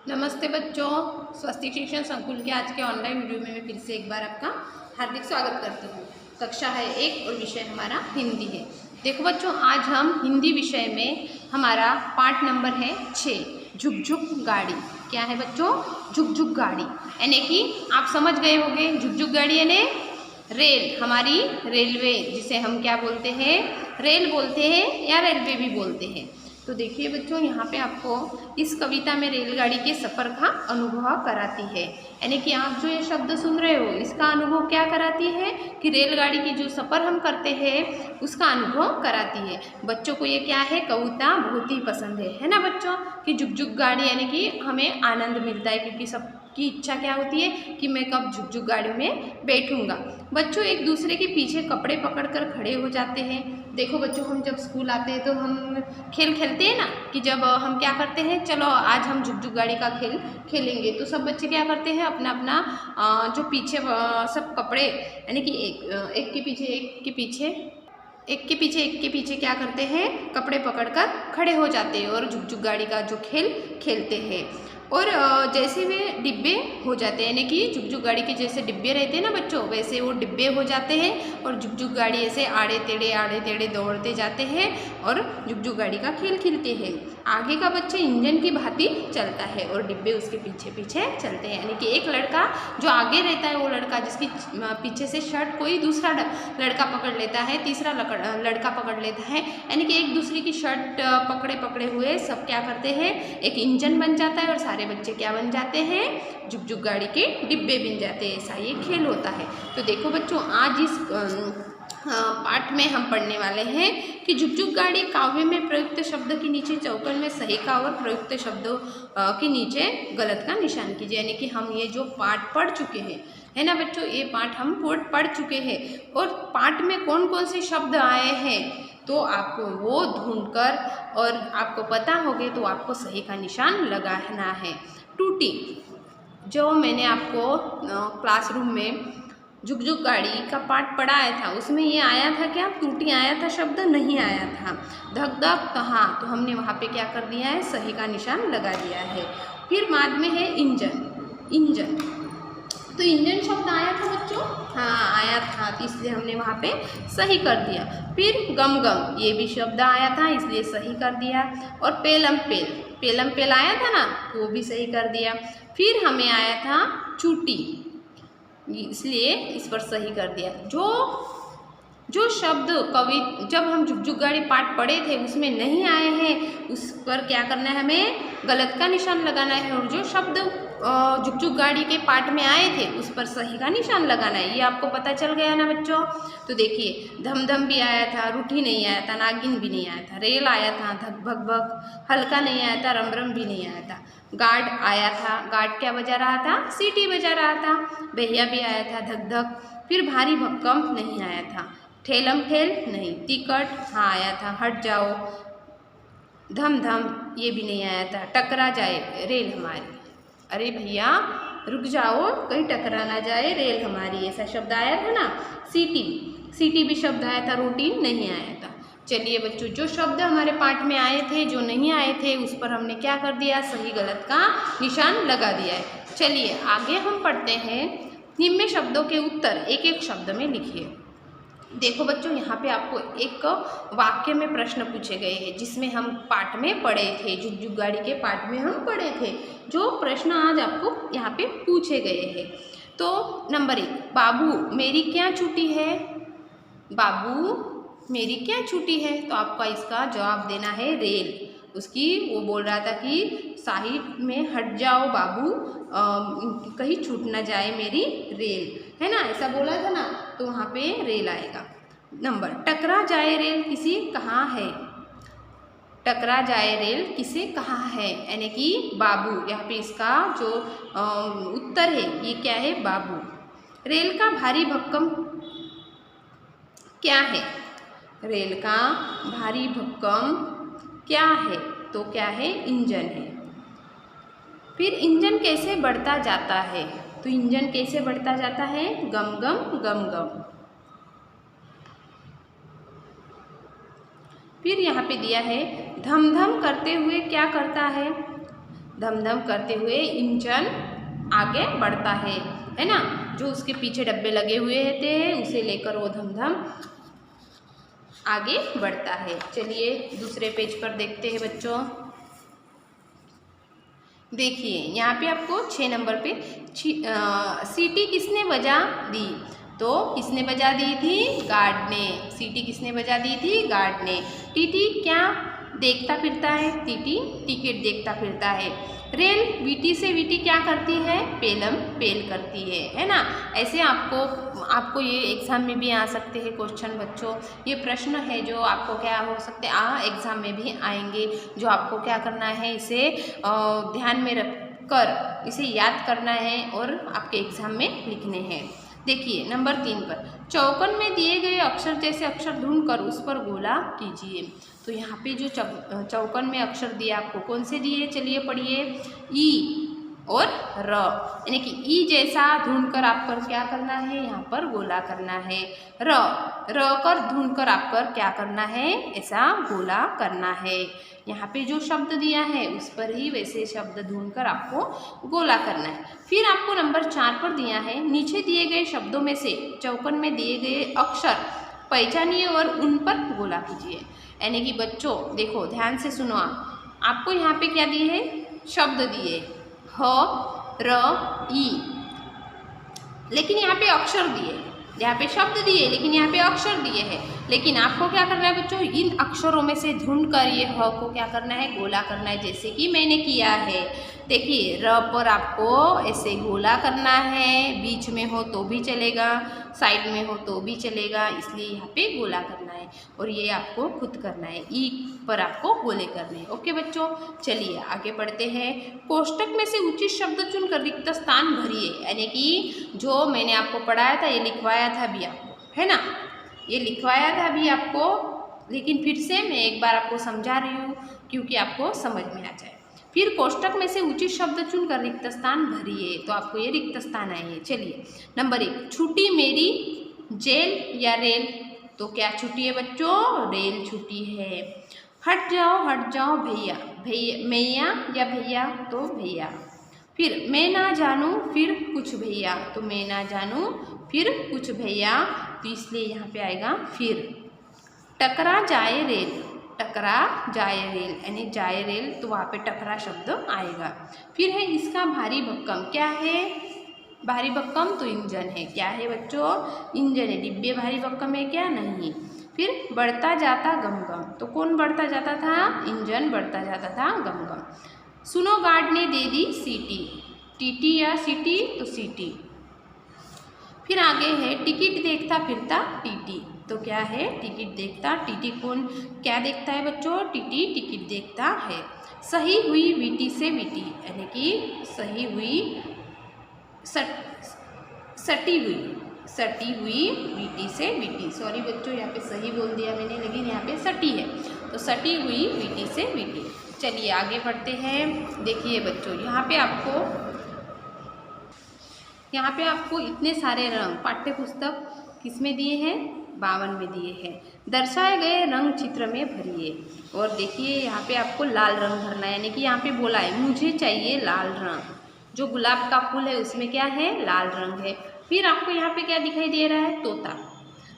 नमस्ते बच्चों, स्वस्तिक शिक्षण संकुल के आज के ऑनलाइन वीडियो में मैं फिर से एक बार आपका हार्दिक स्वागत करती हूँ। कक्षा है 1 और विषय हमारा हिंदी है। देखो बच्चों, आज हम हिंदी विषय में हमारा पाठ नंबर है 6, झुक झुक गाड़ी। क्या है बच्चों? झुक झुक गाड़ी, यानी कि आप समझ गए होंगे झुक झुक गाड़ी यानी रेल, हमारी रेलवे, जिसे हम क्या बोलते हैं, रेल बोलते हैं या रेलवे भी बोलते हैं। तो देखिए बच्चों, यहाँ पे आपको इस कविता में रेलगाड़ी के सफ़र का अनुभव कराती है, यानी कि आप जो ये शब्द सुन रहे हो इसका अनुभव क्या कराती है कि रेलगाड़ी की जो सफ़र हम करते हैं उसका अनुभव कराती है। बच्चों को ये क्या है, कविता बहुत ही पसंद है ना बच्चों, कि झुक झुक गाड़ी यानी कि हमें आनंद मिलता है, क्योंकि सबकी इच्छा क्या होती है कि मैं कब झुक झुक गाड़ी में बैठूंगा। बच्चों एक दूसरे के पीछे कपड़े पकड़कर खड़े हो जाते हैं। देखो बच्चों, हम जब स्कूल आते हैं तो हम खेल खेलते हैं ना, कि जब हम क्या करते हैं, चलो आज हम झुक झुक गाड़ी का खेल खेलेंगे, तो सब बच्चे क्या करते हैं, अपना अपना जो पीछे सब कपड़े, यानी कि एक के पीछे एक के पीछे क्या करते हैं, कपड़े पकड़कर खड़े हो जाते हैं और झुक झुक गाड़ी का जो खेल खेलते हैं। और जैसे वे डिब्बे हो जाते हैं, यानी कि झुक झुक गाड़ी के जैसे डिब्बे रहते हैं ना बच्चों, वैसे वो डिब्बे हो जाते हैं और झुक झुक गाड़ी ऐसे आड़े टेढ़े दौड़ते जाते हैं और झुक झुक गाड़ी का खेल खेलते हैं। आगे का बच्चा इंजन की भांति चलता है और डिब्बे उसके पीछे पीछे चलते हैं, यानी कि एक लड़का जो आगे रहता है, वो लड़का जिसकी पीछे से शर्ट कोई दूसरा लड़का पकड़ लेता है, तीसरा लड़का पकड़ लेता है, यानी कि एक दूसरे की शर्ट पकड़े पकड़े हुए सब क्या करते हैं, एक इंजन बन जाता है और सारे बच्चे क्या बन जाते हैं, झुक झुक गाड़ी के डिब्बे बन जाते हैं। ऐसा ये खेल होता है। तो देखो बच्चों, आज इस पाठ में हम पढ़ने वाले हैं कि झुक झुक गाड़ी काव्य में प्रयुक्त शब्द के नीचे चौकड़ में सही का और प्रयुक्त शब्दों के नीचे गलत का निशान कीजिए। यानी कि हम ये जो पाठ पढ़ चुके हैं, है ना बच्चों, ये पाठ हम पढ़ चुके हैं और पाठ में कौन कौन से शब्द आए हैं तो आपको वो ढूंढकर, और आपको पता हो गए तो आपको सही का निशान लगाना है। टूटी, जो मैंने आपको क्लासरूम में झुक झुक गाड़ी का पाठ पढ़ाया था, उसमें ये आया था क्या, टूटी आया था शब्द, नहीं आया था। धक धक कहाँ, तो हमने वहाँ पे क्या कर दिया है, सही का निशान लगा दिया है। फिर बाद में है इंजन, तो इंजन शब्द आया था बच्चों, हाँ आया था, तो इसलिए हमने वहाँ पे सही कर दिया। फिर गम गम, ये भी शब्द आया था, इसलिए सही कर दिया। और पेलम पेल आया था ना, वो भी सही कर दिया। फिर हमें आया था चूटी, इसलिए इस पर सही कर दिया। जो शब्द कवि जब हम झुक झुक गाड़ी पाठ पढ़े थे उसमें नहीं आए हैं, उस पर क्या करना है, हमें गलत का निशान लगाना है। और जो शब्द झुक झुक गाड़ी के पाठ में आए थे उस पर सही का निशान लगाना है। ये आपको पता चल गया ना बच्चों। तो देखिए, धम धम भी आया था, रूठी नहीं आया था, नागिन भी नहीं आया था, रेल आया था, धक भक भक, हल्का नहीं आया था, रम रम भी नहीं आया था, गार्ड आया था, गार्ड क्या बजा रहा था, सीटी बजा रहा था, भैया भी आया था, धक धक। फिर भारी भक्कम नहीं आया था, ठेलम ठेल नहीं, टिकट हाँ आया था, हट जाओ, धम धम ये भी नहीं आया था, टकरा जाए रेल हमारी, अरे भैया रुक जाओ कहीं टकरा ना जाए रेल हमारी, ऐसा शब्द आया था ना। सीटी भी शब्द आया था, रोटी नहीं आया था। चलिए बच्चों, जो शब्द हमारे पाठ में आए थे, जो नहीं आए थे, उस पर हमने क्या कर दिया, सही गलत का निशान लगा दिया है। चलिए आगे हम पढ़ते हैं। निम्न शब्दों के उत्तर एक एक शब्द में लिखिए। देखो बच्चों, यहाँ पे आपको एक वाक्य में प्रश्न पूछे गए हैं, जिसमें हम पाठ में पढ़े थे, झुक झुक गाड़ी के पाठ में हम पढ़े थे। जो प्रश्न आज आपको यहाँ पे पूछे गए हैं, तो नंबर 1, बाबू मेरी क्या छुट्टी है, बाबू मेरी क्या छुट्टी है, तो आपका इसका जवाब देना है रेल। उसकी वो बोल रहा था कि साइड में हट जाओ बाबू, कहीं छूट ना जाए मेरी रेल, है ना, ऐसा बोला था ना, तो वहाँ पे रेल आएगा। नंबर, टकरा जाए रेल किसे कहाँ है, टकरा जाए रेल किसे कहाँ है, यानी कि बाबू, यहाँ पे इसका जो उत्तर है ये क्या है, बाबू। रेल का भारी भक्कम क्या है, रेल का भारी भक्कम क्या है, तो क्या है, इंजन है। फिर इंजन कैसे बढ़ता जाता है, तो इंजन कैसे बढ़ता जाता है, गम गम गम गम। फिर यहाँ पे दिया है धम धम करते हुए क्या करता है, धम धम करते हुए इंजन आगे बढ़ता है ना। जो उसके पीछे डब्बे लगे हुए रहते हैं उसे लेकर वो धम धम आगे बढ़ता है। चलिए दूसरे पेज पर देखते हैं बच्चों। देखिए यहाँ पे आपको 6 नंबर पे सीटी किसने बजा दी, तो किसने बजा दी थी, गार्ड ने। सीटी किसने बजा दी थी, गार्ड ने। टीटी क्या देखता फिरता है, टीटी टिकट देखता फिरता है। रेल वीटी से वीटी क्या करती है, पेलम पेल करती है ना। ऐसे आपको ये एग्ज़ाम में भी आ सकते हैं क्वेश्चन बच्चों। ये प्रश्न है जो आपको क्या हो सकते हैं एग्ज़ाम में भी आएंगे, जो आपको क्या करना है, इसे ध्यान में रख कर इसे याद करना है और आपके एग्ज़ाम में लिखने हैं। देखिए नंबर 3 पर चौकोन में दिए गए अक्षर जैसे अक्षर ढूंढकर उस पर गोला कीजिए। तो यहाँ पे जो चौकोन में अक्षर दिए आपको कौन से दिए, चलिए पढ़िए। ई और र, यानी कि ई जैसा ढूंढकर आप पर क्या करना है, यहाँ पर गोला करना है। र कर ढूंढकर आप पर क्या करना है, ऐसा गोला करना है। यहाँ पे जो शब्द दिया है उस पर ही वैसे शब्द ढूंढकर आपको गोला करना है। फिर आपको नंबर 4 पर दिया है, नीचे दिए गए शब्दों में से चौकोन में दिए गए अक्षर पहचानिए और उन पर गोला कीजिए। यानी कि बच्चों देखो ध्यान से सुनो, आपको यहाँ पे क्या दिए है, शब्द दिए ह र ई, लेकिन यहाँ पे अक्षर दिए, यहाँ पे शब्द दिए लेकिन यहाँ पे अक्षर दिए हैं। लेकिन आपको क्या करना है बच्चों, इन अक्षरों में से ढूंढकर ये ह को क्या करना है, गोला करना है, जैसे कि मैंने किया है। देखिए र पर आपको ऐसे गोला करना है, बीच में हो तो भी चलेगा, साइड में हो तो भी चलेगा, इसलिए यहाँ पे गोला करना है और ये आपको खुद करना है। ई पर आपको गोले करने हैं। ओके बच्चों, चलिए आगे बढ़ते हैं। कोष्टक में से उचित शब्द चुनकर रिक्त स्थान भरिए। यानी कि जो मैंने आपको पढ़ाया था, ये लिखवाया था भी आपको, है ना, ये लिखवाया था भी आपको, लेकिन फिर से मैं एक बार आपको समझा रही हूँ क्योंकि आपको समझ में आ जाए। फिर कोष्टक में से उचित शब्द चुनकर रिक्त स्थान भरिए, तो आपको ये रिक्त स्थान आएंगे। चलिए नंबर 1, छुट्टी मेरी जेल या रेल, तो क्या छुट्टी है बच्चों, रेल छुट्टी है। हट जाओ भैया, मैया या भैया, तो भैया। फिर मैं ना जानूँ फिर कुछ भैया, तो मैं ना जानूँ फिर कुछ भैया, तो इसलिए यहाँ पे आएगा फिर। टकरा जाए रेल, टकरा जाए रेल, यानी जाए रेल, तो वहाँ पे टकरा शब्द आएगा। फिर है इसका भारी भक्कम, क्या है भारी भक्कम, तो इंजन है। क्या है बच्चों, इंजन है। डिब्बे भारी भक्कम है क्या, नहीं। फिर बढ़ता जाता गमगम, तो कौन बढ़ता जाता था, इंजन बढ़ता जाता था गमगम। सुनो गार्ड ने दे दी सीटी, टीटी या सीटी, तो सीटी। फिर आगे है टिकट देखता फिरता टीटी, तो क्या है, टिकट देखता, टीटी कौन क्या देखता है बच्चों, टीटी टिकट देखता है। सही हुई वीटी से वीटी, यानी कि सही हुई सटी हुई वीटी से वीटी। सॉरी बच्चों, यहाँ पे सही बोल दिया मैंने, लेकिन यहाँ पे सटी है, तो सटी हुई वीटी से वीटी। चलिए आगे बढ़ते हैं। देखिए बच्चों यहाँ पे आपको इतने सारे रंग पाठ्य पुस्तक किसमें दिए हैं, 52 में दिए हैं। दर्शाए गए रंग चित्र में भरिए। और देखिए यहाँ पे आपको लाल रंग भरना है, यानी कि यहाँ पे बोला है मुझे चाहिए लाल रंग। जो गुलाब का फूल है उसमें क्या है, लाल रंग है। फिर आपको यहाँ पे क्या दिखाई दे रहा है, तोता,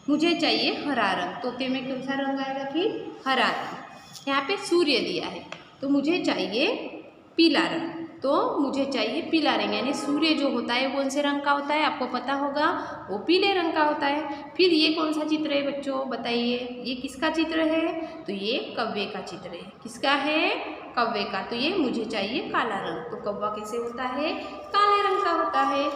मुझे चाहिए हरा रंग, तोते में कौन सा रंग आएगा, फिर हरा रंग। यहाँ पे सूर्य दिया है, तो मुझे चाहिए पीला रंग, तो मुझे चाहिए पीला रंग, यानी सूर्य जो होता है कौन से रंग का होता है, आपको पता होगा, वो पीले रंग का होता है। फिर ये कौन सा चित्र है बच्चों, बताइए, ये किसका चित्र है, तो ये कौवे का चित्र है। किसका है, कौवे का, तो ये मुझे चाहिए काला रंग, तो कौवा कैसे होता है, काले रंग का होता है,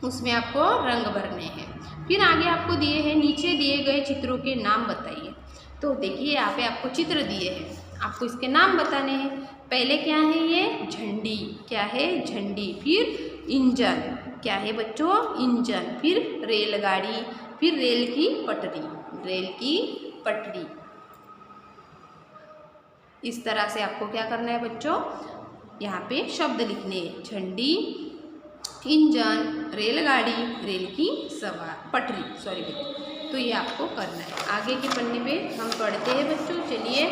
उसमें आपको रंग भरने हैं। फिर आगे आपको दिए हैं, नीचे दिए गए चित्रों के नाम बताइए। तो देखिए यहाँ पे आपको चित्र दिए हैं, आपको इसके नाम बताने हैं। पहले क्या है, ये झंडी, क्या है, झंडी। फिर इंजन, क्या है बच्चों, इंजन। फिर रेलगाड़ी, फिर रेल की पटरी, रेल की पटरी। इस तरह से आपको क्या करना है बच्चों, यहाँ पे शब्द लिखने हैं, झंडी, इंजन, रेलगाड़ी, रेल की पटरी, सॉरी बच्चों, तो ये आपको करना है। आगे के पन्ने पे हम पढ़ते हैं बच्चों। चलिए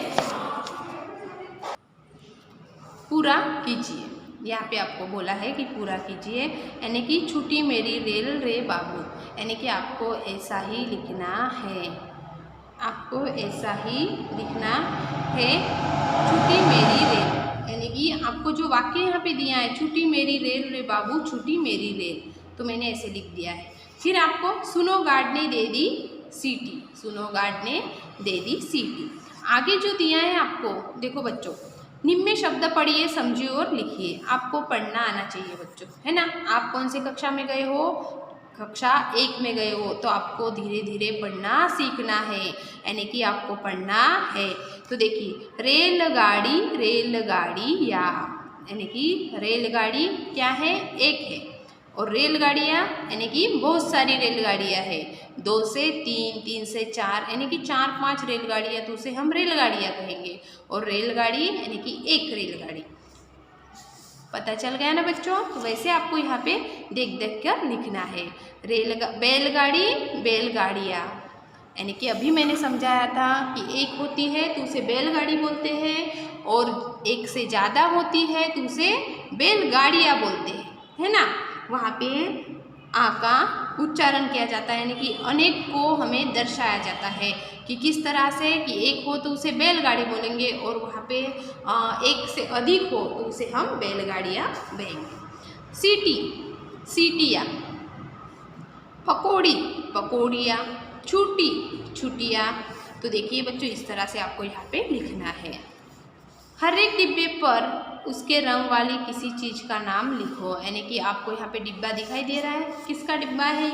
पूरा कीजिए। यहाँ पे आपको बोला है कि पूरा कीजिए, यानी कि छूटी मेरी रेल रे बाबू, यानी कि आपको ऐसा ही लिखना है, आपको ऐसा ही लिखना है। छूटी मेरी रेल, यानी कि आपको जो वाक्य यहाँ पे दिया है, छूटी मेरी रेल रे बाबू, छूटी मेरी रेल, तो मैंने ऐसे लिख दिया है। फिर आपको सुनो गार्ड ने दे दी सीटी, सुनो गार्ड ने दे दी सीटी। आगे जो दिया है आपको, देखो बच्चों, निम्न शब्द पढ़िए, समझिए और लिखिए। आपको पढ़ना आना चाहिए बच्चों, है ना। आप कौन सी कक्षा में गए हो? कक्षा 1 में गए हो, तो आपको धीरे धीरे पढ़ना सीखना है, यानी कि आपको पढ़ना है। तो देखिए, रेलगाड़ी, रेलगाड़ी या, यानी कि रेलगाड़ी क्या है? एक है, और रेलगाड़ियाँ यानी कि बहुत सारी रेलगाड़ियाँ हैं, 2 से 3, 3 से 4, यानी कि 4-5 रेलगाड़ियाँ, तो उसे हम रेलगाड़ियाँ कहेंगे। और रेलगाड़ी यानी कि एक रेलगाड़ी। पता चल गया ना बच्चों? तो वैसे आपको यहाँ पे देख देख कर लिखना है। बैलगाड़ी, बैलगाड़ियाँ, यानी कि अभी मैंने समझाया था कि एक होती है तो उसे बैलगाड़ी बोलते हैं, और एक से ज़्यादा होती है तो उसे बैलगाड़ियाँ बोलते हैं, है ना। वहाँ पे आ का उच्चारण किया जाता है, यानी कि अनेक को हमें दर्शाया जाता है कि किस तरह से, कि एक हो तो उसे बैलगाड़ी बोलेंगे, और वहाँ पे एक से अधिक हो तो उसे हम बैलगाड़ियाँ कहेंगे। सीटी, सीटियाँ, पकौड़ी, पकौड़ियाँ, छुट्टी, छुट्टियाँ। तो देखिए बच्चों, इस तरह से आपको यहाँ पे लिखना है। हर एक डिब्बे पर उसके रंग वाली किसी चीज़ का नाम लिखो, यानी कि आपको यहाँ पे डिब्बा दिखाई दे रहा है, किसका डिब्बा है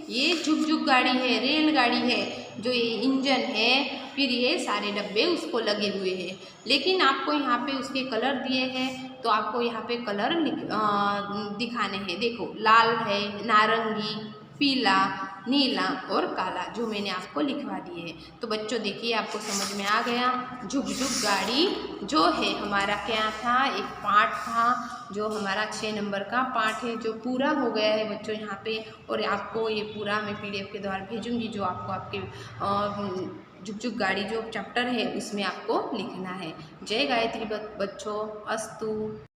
ये झुक-झुक गाड़ी है, रेलगाड़ी है, जो ये इंजन है, फिर ये सारे डब्बे उसको लगे हुए हैं। लेकिन आपको यहाँ पे उसके कलर दिए हैं, तो आपको यहाँ पे कलर दिखाने हैं। देखो, लाल है, नारंगी, पीला, नीला और काला, जो मैंने आपको लिखवा दिए हैं। तो बच्चों देखिए, आपको समझ में आ गया। झुक-झुक गाड़ी जो है हमारा क्या था? एक पाठ था, जो हमारा 6 नंबर का पाठ है, जो पूरा हो गया है बच्चों यहाँ पे। और आपको ये पूरा मैं PDF के द्वारा भेजूँगी, जो आपको आपके झुक-झुक गाड़ी जो चैप्टर है उसमें आपको लिखना है। जय गायत्री बच्चों, अस्तु।